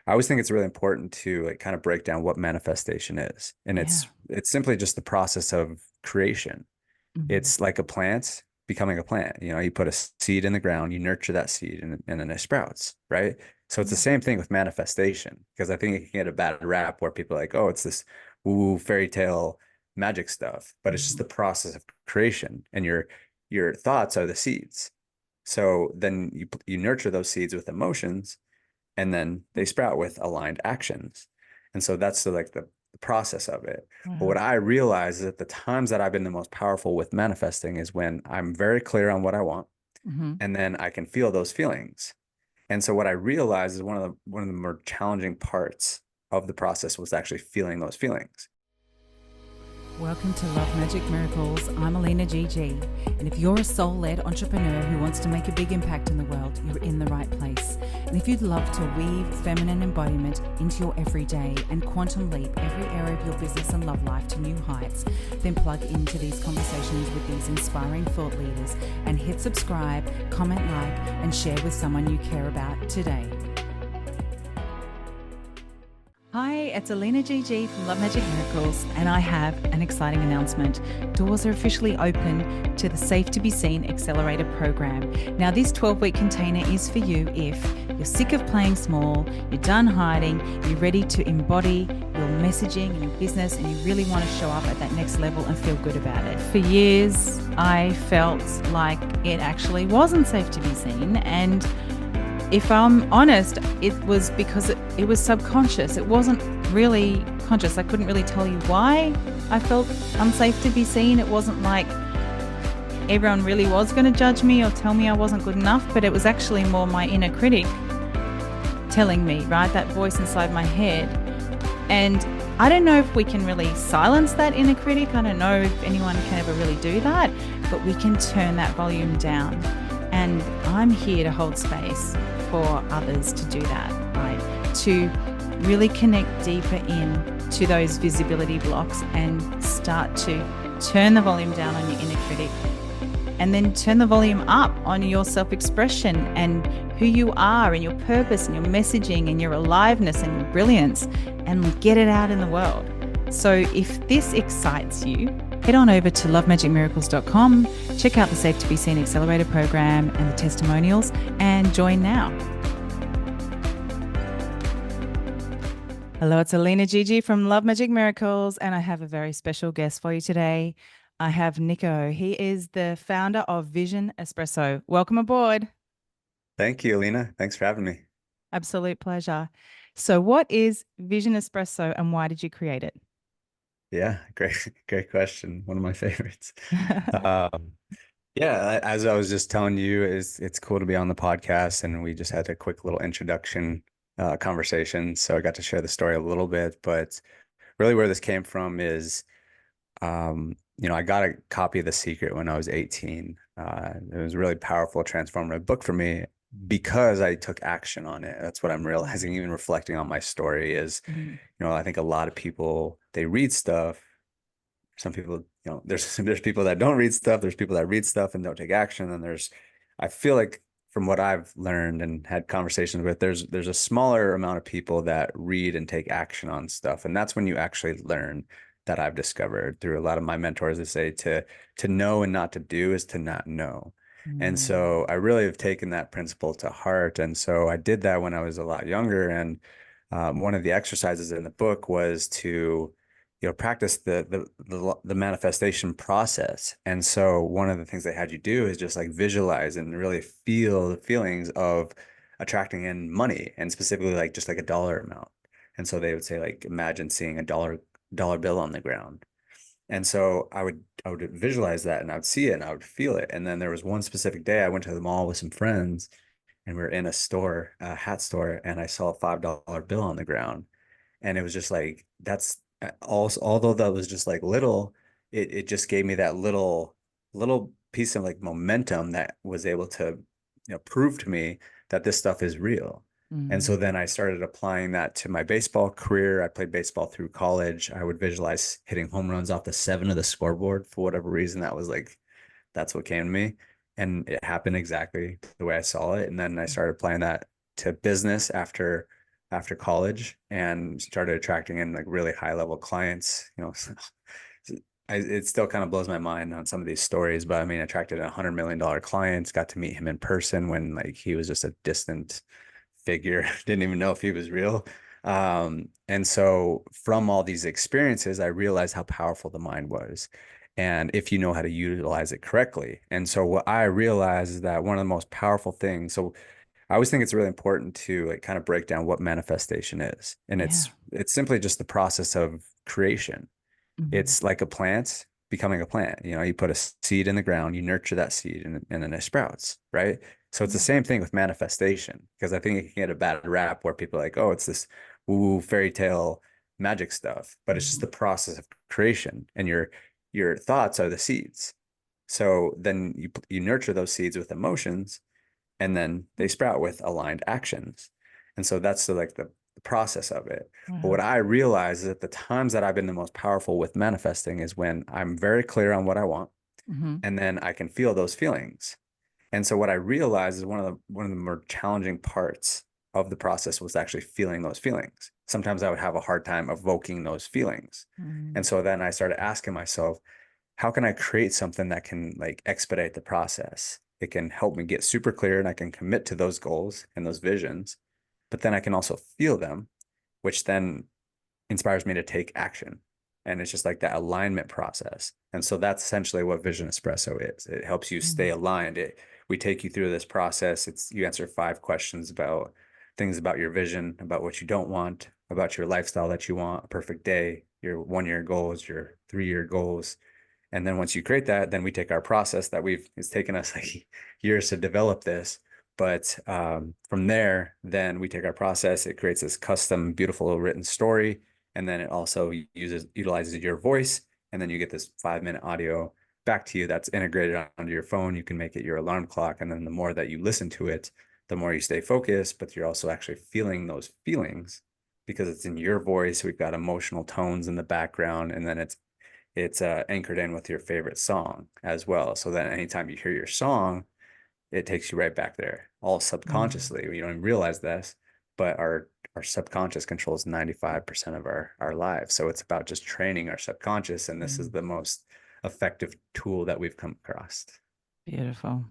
I always think it's really important to like kind of break down what manifestation is. And Yeah. it's simply just the process of creation. Mhm. It's like a plant becoming a plant. You know, you put a seed in the ground, you nurture that seed, and then it sprouts, right? So it's the Yeah. same thing with manifestation, because I think it can get a bad rap where people are like, oh, it's this woo fairy tale magic stuff, but it's just Mhm. the process of creation, and your thoughts are the seeds. So then you nurture those seeds with emotions, and then they sprout with aligned actions. And so that's the process of it. But Wow. what I realize is that the times that I've been the most powerful with manifesting is when I'm very clear on what I want, Mhm. and then I can feel those feelings. And so what I realized is one of the more challenging parts of the process was actually feeling those feelings. Welcome to Love Magic Miracles. I'm Alina Gigi. And if you're a soul led entrepreneur who wants to make a big impact in the world, you're in the right place. And if you'd love to weave feminine embodiment into your everyday and quantum leap every area of your business and love life to new heights, then plug into these conversations with these inspiring thought leaders and hit subscribe, comment, like, and share with someone you care about today. Hi, it's Alina GG from Love Magic Miracles, and I have an exciting announcement. Doors are officially open to the Safe to Be Seen Accelerator program. Now, this 12-week container is for you if you're sick of playing small, you're done hiding, you're ready to embody your messaging and your business, and you really want to show up at that next level and feel good about it. For years, I felt like it actually wasn't safe to be seen, and if I'm honest, it was because it was subconscious. It wasn't really conscious. I couldn't really tell you why I felt unsafe to be seen. It wasn't like everyone really was going to judge me or tell me I wasn't good enough, but it was actually more my inner critic telling me, right? That voice inside my head. And I don't know if we can really silence that inner critic. I don't know if anyone can ever really do that, but we can turn that volume down. And I'm here to hold space for others to do that, right? To really connect deeper in to those visibility blocks and start to turn the volume down on your inner critic and then turn the volume up on your self-expression and who you are and your purpose and your messaging and your aliveness and your brilliance and get it out in the world. So if this excites you, head on over to lovemagicmiracles.com, check out the Safe to Be Seen Accelerator program and the testimonials, and join now. Hello, it's Alina Gigi from Love Magic Miracles, and I have a very special guest for you today. I have Niko. He is the founder of Vision Espresso. Welcome aboard. Thank you, Alina. Thanks for having me. Absolute pleasure. So, what is Vision Espresso and why did you create it? Yeah, great, great question. One of my favorites. Um, yeah, as I was just telling you, is it's cool to be on the podcast, and we just had a quick little introduction conversation, so I got to share the story a little bit. But really, where this came from is, I got a copy of The Secret when I was 18. It was a really powerful, transformative book for me because I took action on it. That's what I'm realizing, even reflecting on my story, is, Mhm. I think a lot of people they read stuff. Some people, there's people that don't read stuff, there's people that read stuff and don't take action, and I feel like from what I've learned and had conversations with, there's a smaller amount of people that read and take action on stuff, and that's when you actually learn. That I've discovered through a lot of my mentors, they say to know and not to do is to not know. And Mm. so I really have taken that principle to heart, and so I did that when I was a lot younger. And one of the exercises in the book was to practice the manifestation process. And so one of the things they had you do is just like visualize and really feel the feelings of attracting in money, and specifically like just like a dollar amount. And so they would say, like, imagine seeing a dollar bill on the ground. And so I would visualize that, and I would see it and I would feel it. And then there was one specific day I went to the mall with some friends, and we were in a store, a hat store, and I saw a $5 bill on the ground. And it was just like, that's also, although that was just like little, it just gave me that little piece of like momentum that was able to, prove to me that this stuff is real. And Mm. so then I started applying that to my baseball career. I played baseball through college. I would visualize hitting home runs off the seven of the scoreboard for whatever reason. That's what came to me. And it happened exactly the way I saw it. And then I started applying that to business after after college and started attracting in like really high level clients. It still kind of blows my mind on some of these stories, but I mean, attracted $100 million clients, got to meet him in person when like he was just a distant figure, didn't even know if he was real. And so from all these experiences, I realized how powerful the mind was. And if you know how to utilize it correctly. And so what I realized is that one of the most powerful things, so I always think it's really important to like kind of break down what manifestation is. And Yeah. it's simply just the process of creation. Mm-hmm. It's like a plant becoming a plant. You put a seed in the ground, you nurture that seed, and then it sprouts, right? So it's the Yeah. same thing with manifestation, because I think it can get a bad rap where people are like, oh, it's this woo fairy tale magic stuff, but it's just Mm-hmm. the process of creation, and your thoughts are the seeds. So then you nurture those seeds with emotions, and then they sprout with aligned actions. And so that's the process of it. But what Wow. I realize is that the times that I've been the most powerful with manifesting is when I'm very clear on what I want, Mm-hmm. and then I can feel those feelings. And so what I realized is one of the more challenging parts of the process was actually feeling those feelings. Sometimes I would have a hard time evoking those feelings. Mm-hmm. And so then I started asking myself, how can I create something that can like expedite the process? It can help me get super clear and I can commit to those goals and those visions, but then I can also feel them, which then inspires me to take action. And it's just like that alignment process. And so that's essentially what Vision Espresso is. It helps you stay aligned. We take you through this process. You answer 5 questions about things about your vision, about what you don't want, about your lifestyle that you want, a perfect day, your 1 year goals, your 3 year goals, and then once you create that, then we take our process that it's taken us like years to develop this. But from there, then we take our process, it creates this custom, beautiful written story. And then it also utilizes your voice. And then you get this 5 minute audio back to you that's integrated onto your phone. You can make it your alarm clock. And then the more that you listen to it, the more you stay focused, but you're also actually feeling those feelings because it's in your voice. We've got emotional tones in the background, and then it's anchored in with your favorite song as well. So that anytime you hear your song, it takes you right back there, all Mm-hmm. subconsciously. We don't even realize this, but our subconscious controls 95% of our lives. So it's about just training our subconscious. And this is Mm. the most effective tool that we've come across. Beautiful.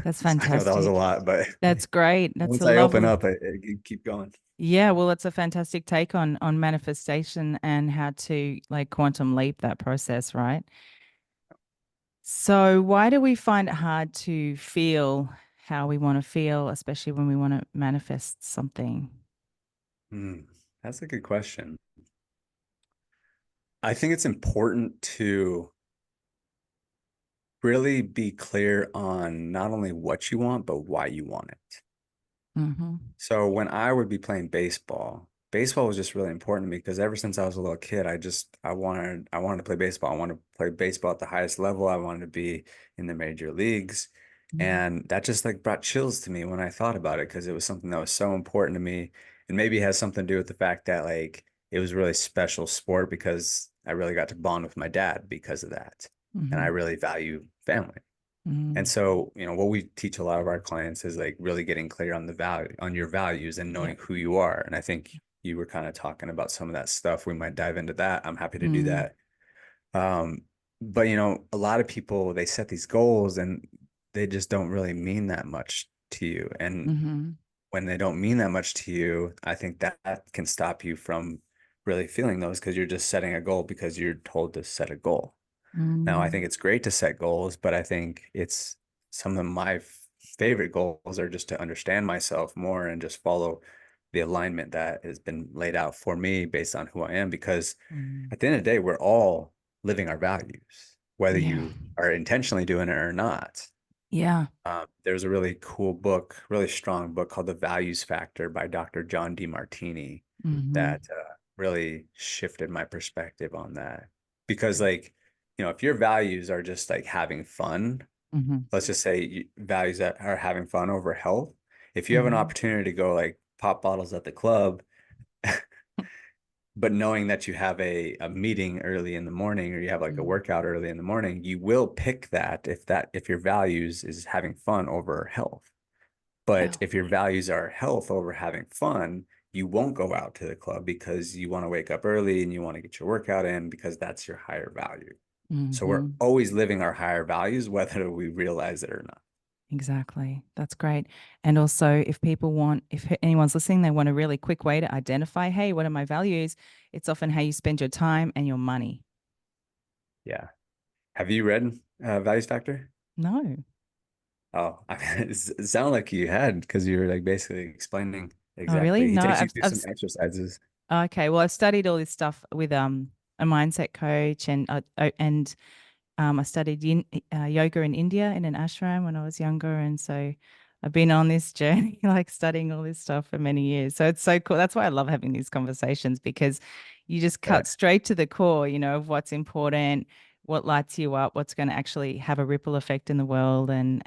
That's So I know that was a fantastic. lot, but That's great. That's once a I open lovely. up, I keep going. Yeah, well, it's a fantastic take on manifestation and how to like quantum leap that process, right? So, why do we find it hard to feel how we want to feel, especially when we want to manifest something? Hmm, that's a good question. I think it's important to really be clear on not only what you want, but why you want it. Mm-hmm. So when I would be playing baseball was just really important to me because ever since I was a little kid, I wanted to play baseball. I wanted to play baseball at the highest level. I wanted to be in the major leagues. Mm-hmm. And that just like brought chills to me when I thought about it because it was something that was so important to me. And maybe it has something to do with the fact that like it was a really special sport because I really got to bond with my dad because of that. And I Mm-hmm. really value family. And Mm-hmm. so, what we teach a lot of our clients is like really getting clear on the value, on your values and Yep. knowing who you are. And I think you were kind of talking about some of that stuff. We might dive into that. I'm happy to do Mm-hmm. that. Um, but a lot of people they set these goals and they just don't really mean that much to you. And Mm-hmm. when they don't mean that much to you, I think that can stop you from really feeling those because you're just setting a goal because you're told to set a goal. Now, I think it's great to set goals, but I think it's some of my favorite goals are just to understand myself more and just follow the alignment that has been laid out for me based on who I am. Because Mm-hmm. at the end of the day, we're all living our values, whether Yeah. you are intentionally doing it or not. Yeah. There's a really cool book, really strong book called The Values Factor by Dr. John Demartini Mm-hmm. that really shifted my perspective on that. Because, like, if your values are just like having fun, Mm-hmm. let's just say values that are having fun over health, if you have an Mm-hmm. opportunity to go like pop bottles at the club, but knowing that you have a meeting early in the morning or you have like a workout early in the morning, you will pick if your values is having fun over health. Yeah. But if your values are health over having fun, you won't go out to the club because you want to wake up early and you want to get your workout in because that's your higher value. So we're Hmm. always living our higher values, whether we realize it or not. Exactly. That's great. And also, if anyone's listening, they want a really quick way to identify, hey, what are my values? It's often how you spend your time and your money. Yeah. Have you read Values Factor? No. Oh, I mean, it sounded like you had because you were like basically explaining Oh, really? exactly. He No, takes you through some exercises. okay. Well, I've studied all this stuff with a mindset coach and I studied yoga in India in an ashram when I was younger. And so I've been on this journey, like studying all this stuff for many years. So it's so cool. That's why I love having these conversations because you just Right. cut straight to the core, of what's important, what lights you up, what's going to actually have a ripple effect in the world. And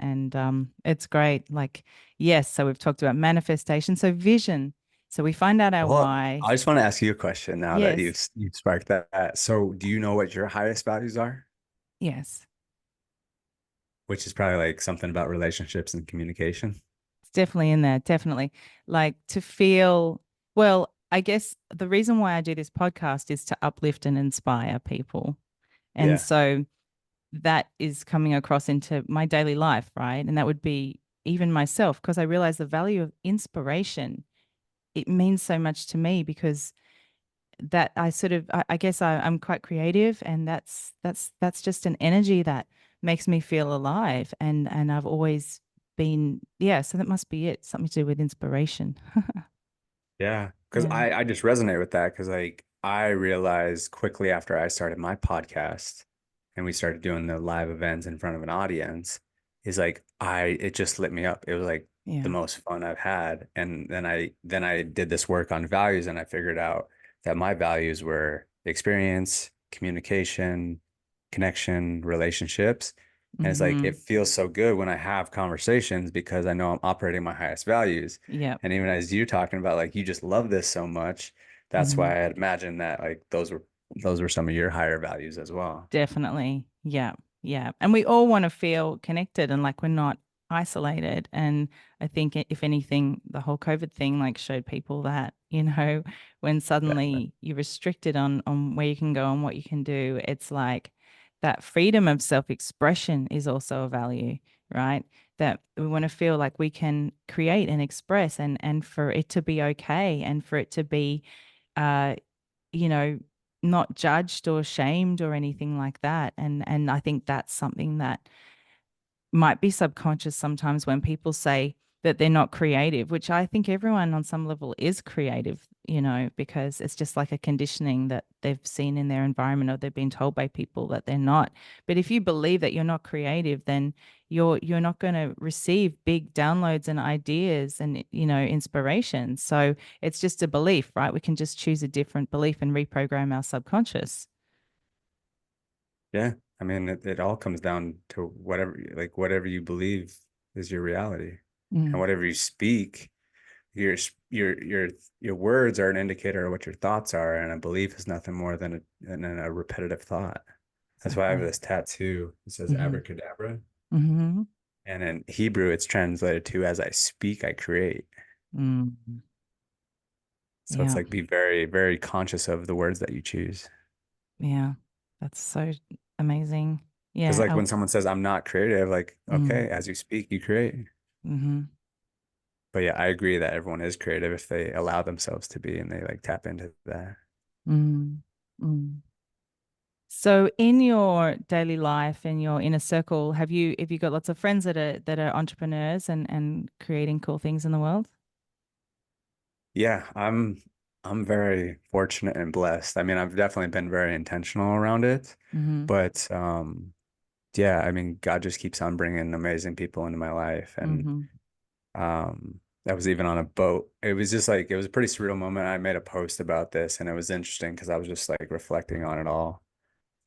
it's great. Like, yes. So we've talked about manifestation. So vision. So we find out our Well, why. I just want to ask you a question now that Yes. you've sparked that. So, do you know what your highest values are? Yes. Which is probably like something about relationships and communication. It's definitely in there, definitely. Like to feel, well, I guess the reason why I do this podcast is to uplift and inspire people. And Yeah. so that is coming across into my daily life, right? And that would be even myself, because I realize the value of inspiration. It means so much to me because that I sort of I guess I'm quite creative and that's just an energy that makes me feel alive and I've always been yeah, so that must be it, something to do with inspiration. Yeah. Because Yeah. I just resonate with that because like I realized quickly after I started my podcast and we started doing the live events in front of an audience, is like it just lit me up. It was like the Yeah. most fun I've had. And then I did this work on values and I figured out that my values were experience, communication, connection, relationships. And it's like it Mm-hmm. feels so good when I have conversations because I know I'm operating my highest values. Yep. And even as you talking about like you just love this so much, that's Mm-hmm. why I'd imagine that like those were some of your higher values as well. Definitely. Yeah. Yeah. And we all want to feel connected and like we're not isolated. And I think if anything, the whole COVID thing like showed people that, when Exactly. suddenly you're restricted on where you can go and what you can do, it's like that freedom of self-expression is also a value, right? That we want to feel like we can create and express and for it to be okay and for it to be uh you know, not judged or shamed or anything like that. And I think that's something that might be subconscious sometimes when people say that they're not creative, which I think everyone on some level is creative, because it's just like a conditioning that they've seen in their environment or they've been told by people that they're not. But if you believe that you're not creative, then you're not going to receive big downloads and ideas and inspiration. So it's just a belief, right? We can just choose a different belief and reprogram our subconscious. Yeah. I mean, it all comes down to whatever you believe is your reality. And Mm, whatever you speak, your your words are an indicator of what your thoughts are, and a belief is nothing more than a repetitive thought. That's why I have exactly. this tattoo. It says Hmm. abracadabra. Hmm. And in Hebrew, it's translated to as I speak, I create. Mm, So it's yeah. like be very, very conscious of the words that you choose. Yeah, that's so amazing. Because Yeah. like when Oh, someone says I'm not creative, like, mm, okay, as you speak, you create. mm-hmm, But yeah, I agree that everyone is creative if they allow themselves to be and they like tap into that. mm, mm. So in your daily life and your inner circle, have you got lots of friends that are entrepreneurs and creating cool things in the world? Yeah, I'm very fortunate and blessed. I mean, I've definitely been very intentional around it, Mm-hmm, but yeah, I mean, God just keeps on bringing amazing people into my life. And mm-hmm, I was even on a boat. It was just like it was a pretty surreal moment. I made a post about this and it was interesting because I was just like reflecting on it all.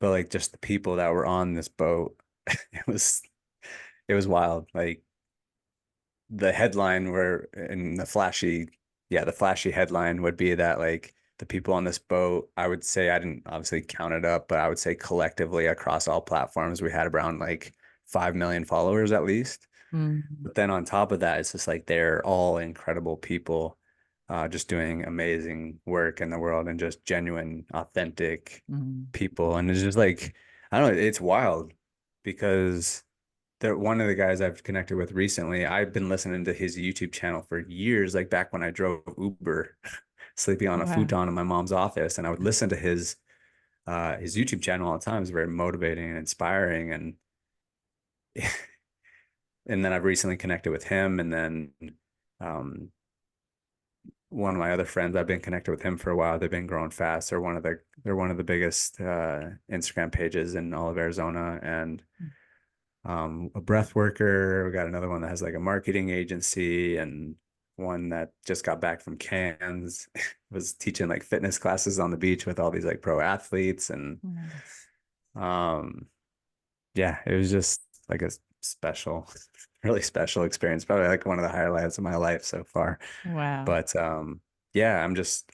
But like just the people that were on this boat, it was it was wild. Like the headline were in the flashy headline would be that like the people on this boat, I would say I didn't obviously count it up, but I would say collectively across all platforms, we had around like 5 million followers at least. mm-hmm, But then on top of that, it's just like they're all incredible people. just doing amazing work in the world and just genuine, authentic Mm. people. And it's just like, I don't know, it's wild because one of the guys I've connected with recently, I've been listening to his YouTube channel for years, like back when I drove Uber, sleeping on a Wow. futon in my mom's office, and I would listen to his YouTube channel all the time. It's very motivating and inspiring, and and then I've recently connected with him, and then um, one of my other friends, I've been connected with him for a while. They've been growing fast. They're one of the biggest Instagram pages in all of Arizona, and a breath worker. We got another one that has like a marketing agency, and one that just got back from Cannes, was teaching like fitness classes on the beach with all these like pro athletes. And Nice. um, yeah, it was just like a special, really special experience. Probably like one of the highlights of my life so far. Wow. But yeah,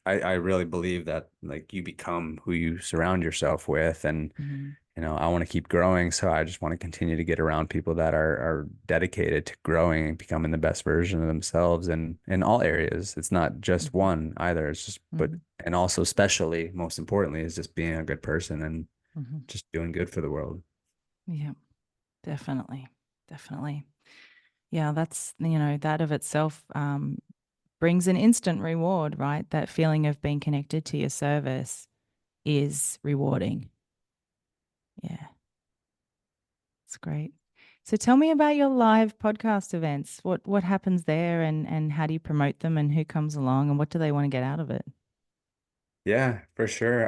I really believe that like you become who you surround yourself with. And Mhm. I want to keep growing. So I just want to continue to get around people that are dedicated to growing and becoming the best version of themselves in all areas. It's not just Mhm. one either. It's just, but, Mhm. and also especially most importantly is just being a good person and Mhm. just doing good for the world. Yeah, definitely. Definitely. Yeah, that's, that of itself brings an instant reward, right? That feeling of being connected to your service is rewarding. Yeah, it's great. So tell me about your live podcast events. What happens there, and how do you promote them, and who comes along, and what do they want to get out of it? Yeah, for sure.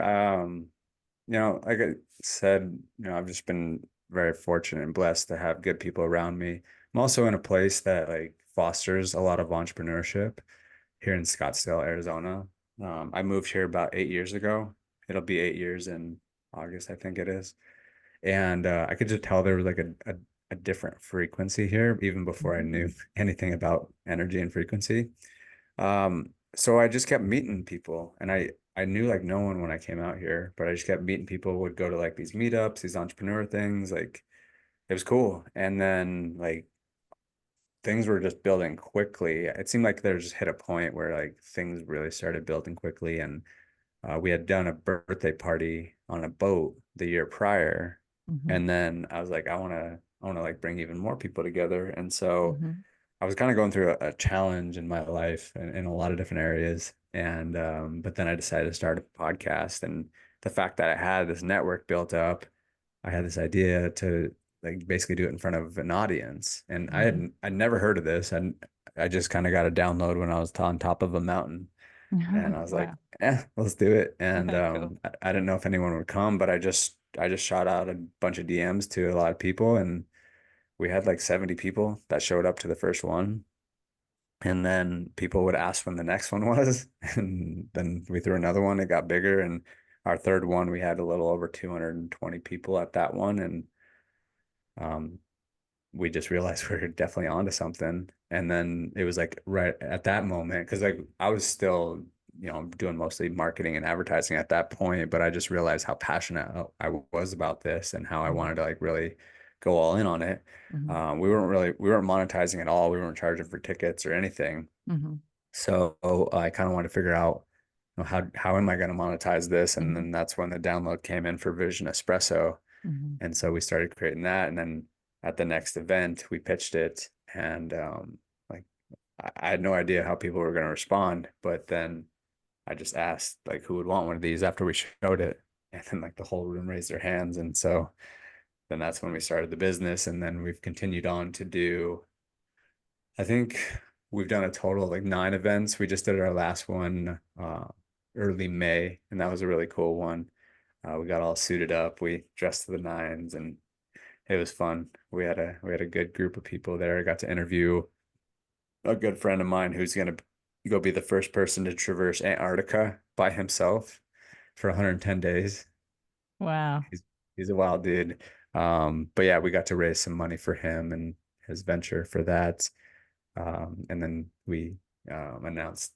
Like I said, I've just been very fortunate and blessed to have good people around me. I'm also in a place that like fosters a lot of entrepreneurship here in Scottsdale, Arizona. I moved here about 8 years ago. It'll be 8 years in August, I think it is. And I could just tell there was like a different frequency here, even before I knew anything about energy and frequency. So I just kept meeting people, and I knew like no one when I came out here, but I just kept meeting people, would go to like these meetups, these entrepreneur things, like it was cool. And then like things were just building quickly. It seemed like there just hit a point where like things really started building quickly, and we had done a birthday party on a boat the year prior, Mm-hmm. and then I was like, I want to like bring even more people together, and so Mm-hmm. I was kind of going through a challenge in my life in a lot of different areas. And but then I decided to start a podcast. And the fact that I had this network built up, I had this idea to like basically do it in front of an audience. And I'd never heard of this. And I just kind of got a download when I was on top of a mountain. And I was like, Wow. let's do it. And Cool. I didn't know if anyone would come, but I just shot out a bunch of DMs to a lot of people, and we had like 70 people that showed up to the first one. And then people would ask when the next one was. And then we threw another one. It got bigger. And our third one, we had a little over 220 people at that one. And um, we just realized we were definitely onto something. And then it was like right at that moment, because like I was still, doing mostly marketing and advertising at that point, but I just realized how passionate I was about this and how I wanted to like really go all in on it. Mm-hmm. We weren't monetizing at all. We weren't charging for tickets or anything. Mm-hmm. So I kind of wanted to figure out, how am I going to monetize this? And Mm-hmm. then that's when the download came in for Vision Espresso. Mm-hmm. And so we started creating that. And then at the next event, we pitched it. And like I had no idea how people were going to respond. But then I just asked like who would want one of these after we showed it. And then like the whole room raised their hands. And so then that's when we started the business. And then we've continued on to do, I think we've done a total of like 9 events. We just did our last one early May, and that was a really cool one. We got all suited up. We dressed to the nines, and it was fun. We had a good group of people there. I got to interview a good friend of mine who's gonna go be the first person to traverse Antarctica by himself for 110 days. Wow. He's he's a wild dude. But yeah, we got to raise some money for him and his venture for that. And then we announced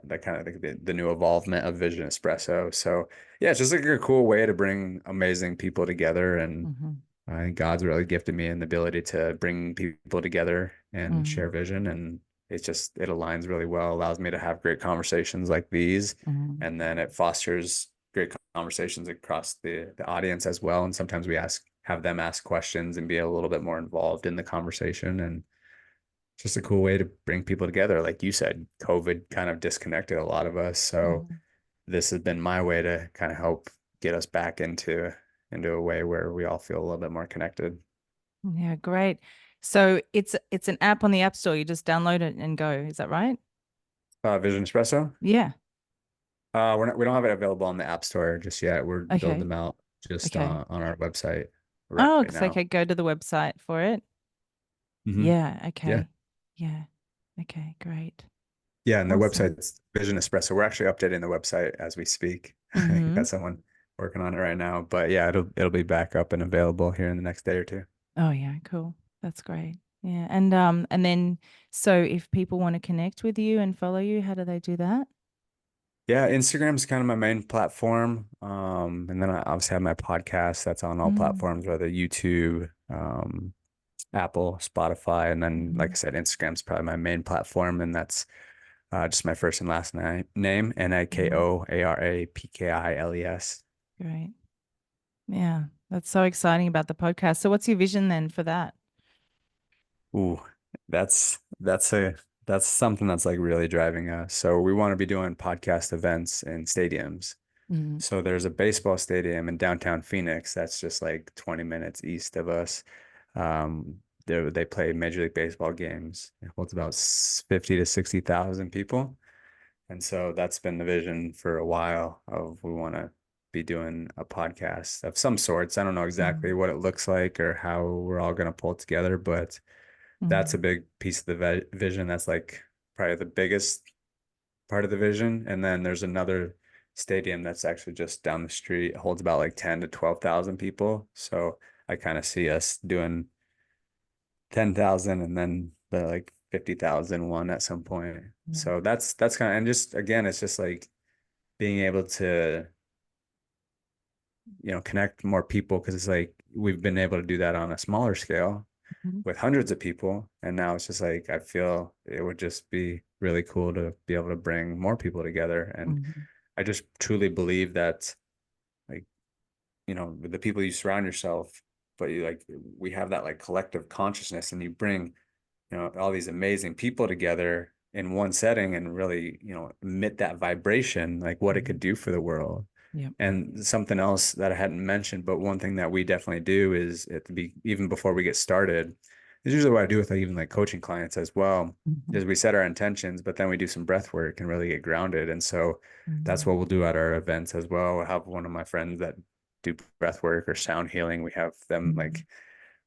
that kind of the new evolvement of Vision Espresso. So yeah, it's just like a cool way to bring amazing people together. And Mm-hmm. I think God's really gifted me in the ability to bring people together and Mm-hmm. share vision. And it aligns really well, allows me to have great conversations like these, Mm. and then it fosters great conversations across the audience as well. And sometimes we have them ask questions and be a little bit more involved in the conversation, and just a cool way to bring people together. Like you said, COVID kind of disconnected a lot of us, so Mm. this has been my way to kind of help get us back into a way where we all feel a little bit more connected. Yeah, great. So it's an app on the App Store. You just download it and go. Is that right? Vision Espresso. Yeah. We don't have it available on the App Store just yet. We're building Okay. them out just Okay. on our website right Oh, so now. okay, go to the website for it. Hmm. Yeah, Yeah. okay. Yeah. Okay, great. Yeah. And the Awesome. website's Vision Espresso. We're actually updating the website as we speak. Mm-hmm. Got someone working on it right now. But yeah, it'll be back up and available here in the next day or two. Oh yeah, cool. That's great. Yeah. And then so if people want to connect with you and follow you, how do they do that? Yeah, Instagram's kind of my main platform. And then I obviously have my podcast that's on all Mm. platforms, whether YouTube, Apple, Spotify, and then, like I Mhm. said, Instagram's probably my main platform, and that's just my first and last name, Mhm. Nikoarapkiles. Great. Yeah. That's so exciting about the podcast. So what's your vision then for that? Ooh, that's that's a that's something that's like really driving us. So we want to be doing podcast events in stadiums. Mm. So there's a baseball stadium in downtown Phoenix that's just like 20 minutes east of us. They play Major League Baseball games. It holds about 50 to 60,000 people. And so that's been the vision for a while of we want to be doing a podcast of some sorts. I don't know exactly Mm. what it looks like or how we're all going to pull it together, but that's a Mm. big piece of the vision. That's like probably the biggest part of the vision. And then there's another stadium that's actually just down the street. It holds about like 10 to 12,000 people. So I kind of see us doing 10,000 and then the like 50,000 one at some point. Mm. So that's kind of, and just again, it's just like being able to, connect more people, because it's like we've been able to do that on a smaller scale Mhm. with hundreds of people. And now it's just like I feel it would just be really cool to be able to bring more people together. And Mhm. I just truly believe that, like, with the people you surround yourself, but you like we have that like collective consciousness, and you bring, all these amazing people together in one setting and really, emit that vibration, like what it could Mhm. do for the world. Yep. And something else that I hadn't mentioned, but one thing that we definitely do is even before we get started, is usually what I do with like, even like coaching clients as well, Mhm. is we set our intentions, but then we do some breath work and really get grounded. And so that's Mhm. what we'll do at our events as well. We'll have one of my friends that do breath work or sound healing. We have them Mhm. like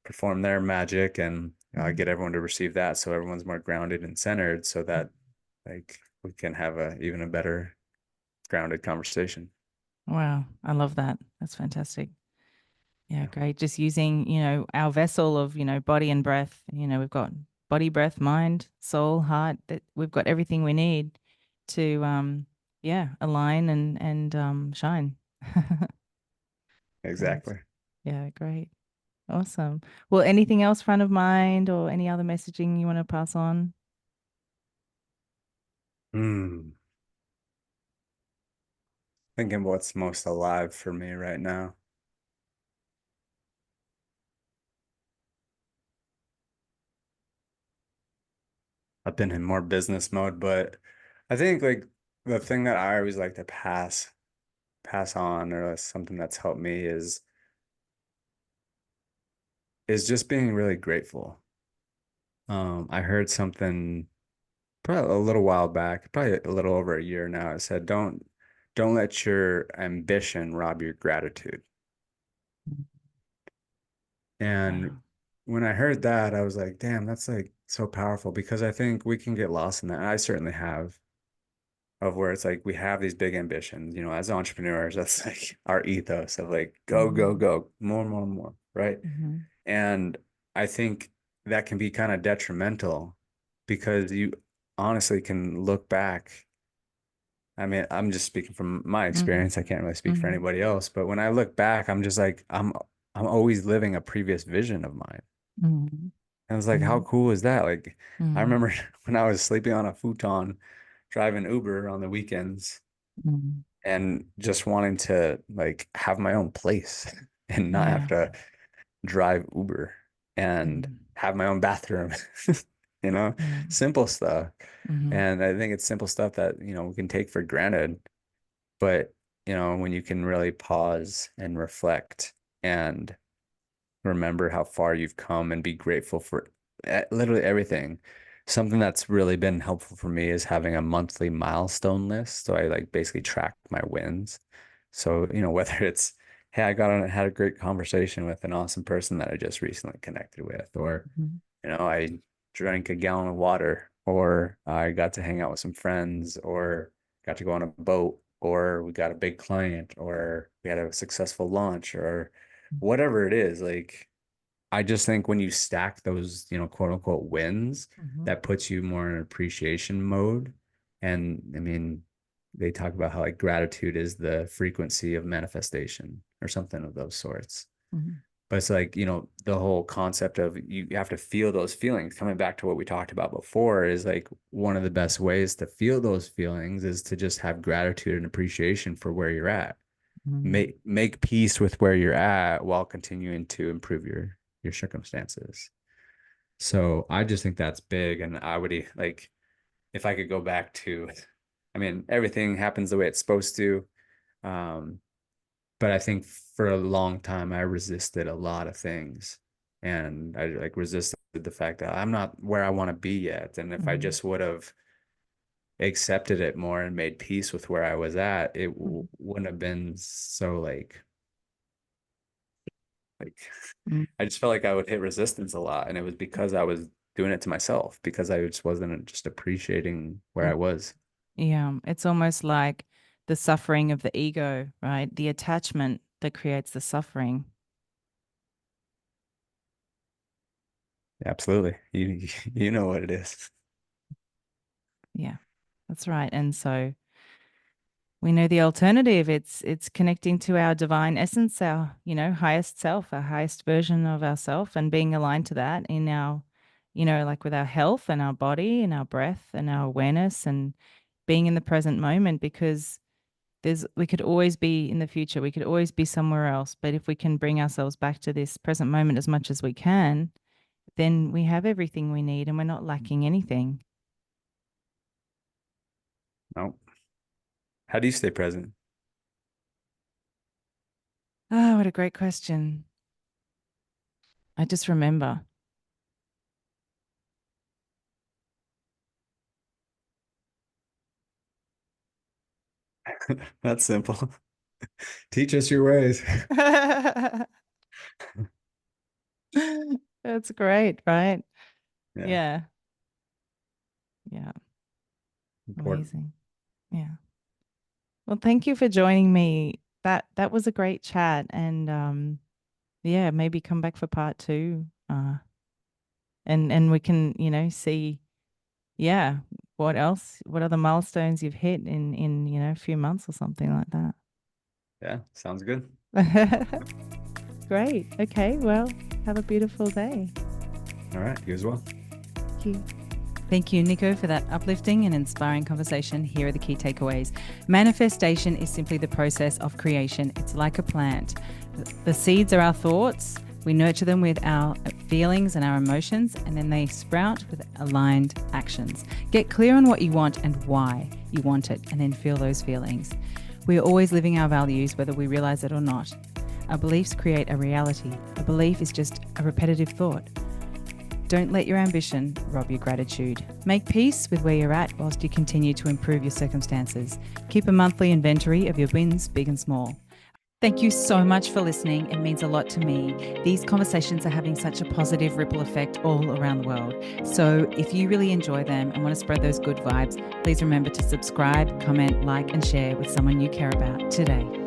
perform their magic and get Mhm. everyone to receive that, so everyone's more grounded and centered, so that like we can have a even a better grounded conversation. Wow, I love that. That's fantastic. Yeah, great. Just using, our vessel of, body and breath. We've got body, breath, mind, soul, heart, that we've got everything we need to yeah, align and shine. Great. Exactly. Yeah, great. Awesome. Well, anything else front of mind or any other messaging you want to pass on? Hmm. Thinking what's most alive for me right now. I've been in more business mode, but I think like the thing that I always like to pass on, or something that's helped me, is just being really grateful. I heard something probably a little while back, probably a little over a year now. It said, don't let your ambition rob your gratitude. And Wow. when I heard that, I was like, damn, that's like so powerful, because I think we can get lost in that. And I certainly have, of where it's like we have these big ambitions, as entrepreneurs, that's like our ethos of like go, go, Mm-hmm. go, more, more, more, right? Mm-hmm. And I think that can be kind of detrimental, because you honestly can look back. I mean, I'm just speaking from my Mm-hmm. experience. I can't really speak for anybody else, but when I look back, I'm just like, I'm always living a previous vision of mine. Mm-hmm. I was like, how Mm, cool is that? Like, I mm, remember when I was sleeping on a futon, driving Uber on the weekends, mm. and just wanting to like have my own place and not have Yeah. to drive Uber and Mm, have my own bathroom, yeah. simple stuff. Hmm. And I think it's simple stuff that, we can take for granted. But, when you can really pause and reflect and remember how far you've come and be grateful for literally everything. Something that's really been helpful for me is having a monthly milestone list. So I like basically track my wins. So, whether it's, hey, I got on and had a great conversation with an awesome person that I just recently connected with, or, Hmm. I drank a gallon of water, or I got to hang out with some friends, or got to go on a boat, or we got a big client, or we had a successful launch, or whatever it is. Like, I just think when you stack those, quote unquote wins, Hmm. that puts you more in appreciation mode. And I mean, they talk about how like gratitude is the frequency of manifestation or something of those sorts. Hmm. But it's like, the whole concept of you have to feel those feelings. Coming back to what we talked about before is like one of the best ways to feel those feelings is to just have gratitude and appreciation for where you're at. Hmm. Make peace with where you're at while continuing to improve your circumstances. So I just think that's big. And I would like, if I could go back to, I mean, everything happens the way it's supposed to. Um, but I think for a long time I resisted a lot of things, and I like resisted the fact that I'm not where I want to be yet. And if I Hmm. just would have accepted it more and made peace with where I was at, it Hmm. wouldn't have been so like Hmm. I just felt like I would hit resistance a lot, and it was because I was doing it to myself because I just wasn't just appreciating where I was. Yeah, it's almost like the suffering of the ego, right? The attachment that creates the suffering. Absolutely. You know what it is. Yeah, that's right. And so we know the alternative. It's connecting to our divine essence, our, highest self, our highest version of ourself, and being aligned to that in our, like with our health and our body and our breath and our awareness and being in the present moment because we could always be in the future. We could always be somewhere else. But if we can bring ourselves back to this present moment as much as we can, then we have everything we need and we're not lacking anything. No. How do you stay present? Oh, what a great question. I just remember. That's simple. Teach us your ways. That's great, right? Yeah, Yeah. Yeah. important. Amazing. Yeah. Well, thank you for joining me. That was a great chat. And yeah, maybe come back for part two. And we can, see, yeah, what other milestones you've hit in, a few months or something like Yeah, sounds good. that. Great. Okay. Well, have a beautiful day. All right, you as well. Thank you. Thank you, Niko, for that uplifting and inspiring conversation. Here are the key takeaways. Manifestation is simply the process of creation. It's like a plant. The seeds are our thoughts. We nurture them with our feelings and our emotions, and then they sprout with aligned actions. Get clear on what you want and why you want it, and then feel those feelings. We are always living our values, whether we realize it or not. Our beliefs create a reality. A belief is just a repetitive thought. Don't let your ambition rob your gratitude. Make peace with where you're at whilst you continue to improve your circumstances. Keep a monthly inventory of your wins, big and small. Thank you so much for listening. It means a lot to me. These conversations are having such a positive ripple effect all around the world. So if you really enjoy them and want to spread those good vibes, please remember to subscribe, comment, like, and share with someone you care about today.